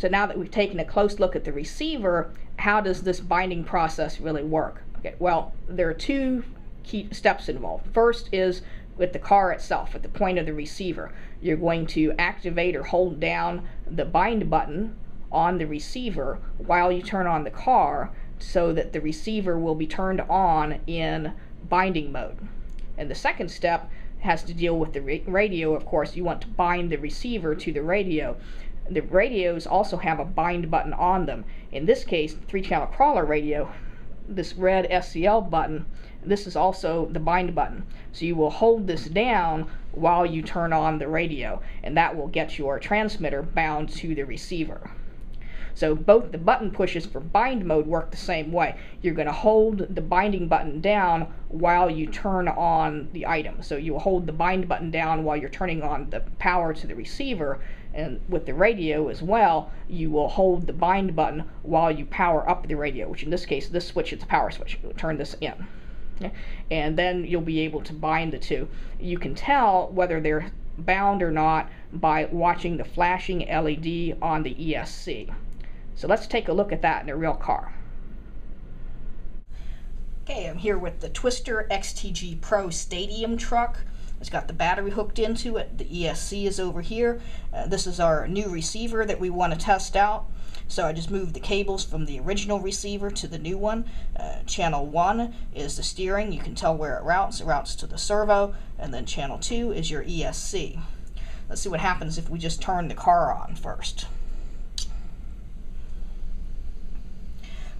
So now that we've taken a close look at the receiver, how does this binding process really work? Okay, well, there are two key steps involved. First is with the car itself, at the point of the receiver. You're going to activate or hold down the bind button on the receiver while you turn on the car so that the receiver will be turned on in binding mode. And the second step has to deal with the radio. Of course, you want to bind the receiver to the radio. The radios also have a bind button on them. In this case, 3-channel crawler radio, this red SCL button, this is also the bind button. So you will hold this down while you turn on the radio, and that will get your transmitter bound to the receiver. So both the button pushes for bind mode work the same way. You're going to hold the binding button down while you turn on the item. So you will hold the bind button down while you're turning on the power to the receiver, and with the radio as well, you will hold the bind button while you power up the radio, which in this case, this switch is the power switch. We'll turn this in. Okay? And then you'll be able to bind the two. You can tell whether they're bound or not by watching the flashing LED on the ESC. So let's take a look at that in a real car. Okay, I'm here with the Twister XTG Pro Stadium truck. It's got the battery hooked into it. The ESC is over here. This is our new receiver that we want to test out. So I just moved the cables from the original receiver to the new one. Channel 1 is the steering. You can tell where it routes. It routes to the servo. And then channel 2 is your ESC. Let's see what happens if we just turn the car on first.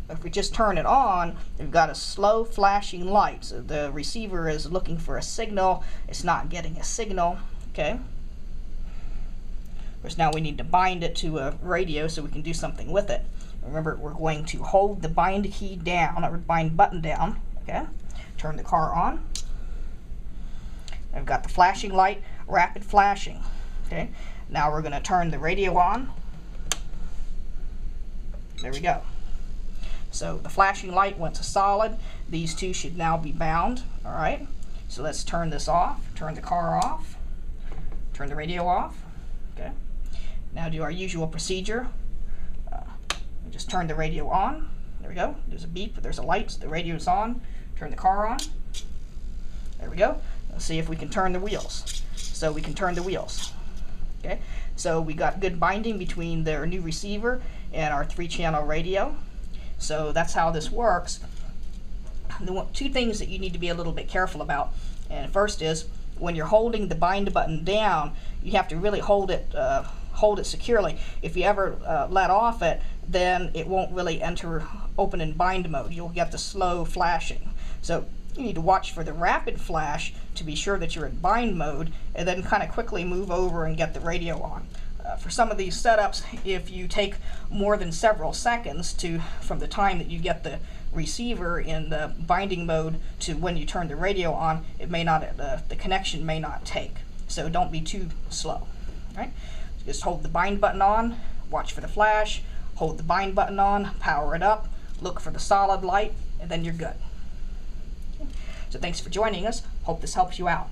If we just turn it on, we've got a slow flashing light. So the receiver is looking for a signal. It's not getting a signal. Okay. Of course, now we need to bind it to a radio so we can do something with it. Remember, we're going to hold the bind key down, or bind button down. Okay. Turn the car on. I've got the flashing light, rapid flashing. Okay. Now we're going to turn the radio on. There we go. So the flashing light went to solid. These two should now be bound. All right. So let's turn this off. Turn the car off. Turn the radio off. Okay. Now do our usual procedure. Just turn the radio on. There we go. There's a beep. There's a light. So the radio's on. Turn the car on. There we go. Let's see if we can turn the wheels. So we can turn the wheels. Okay. So we got good binding between their new receiver and our 3-channel radio. So that's how this works. The two things that you need to be a little bit careful about. And first is when you're holding the bind button down, you have to really hold it securely. If you ever let off it, then it won't really enter open and bind mode. You'll get the slow flashing. So you need to watch for the rapid flash to be sure that you're in bind mode, and then kind of quickly move over and get the radio on. For some of these setups, if you take more than several seconds from the time that you get the receiver in the binding mode to when you turn the radio on, it may not, the connection may not take. So don't be too slow. Right? Just hold the bind button on, watch for the flash, hold the bind button on, power it up, look for the solid light, and then you're good. So thanks for joining us. Hope this helps you out.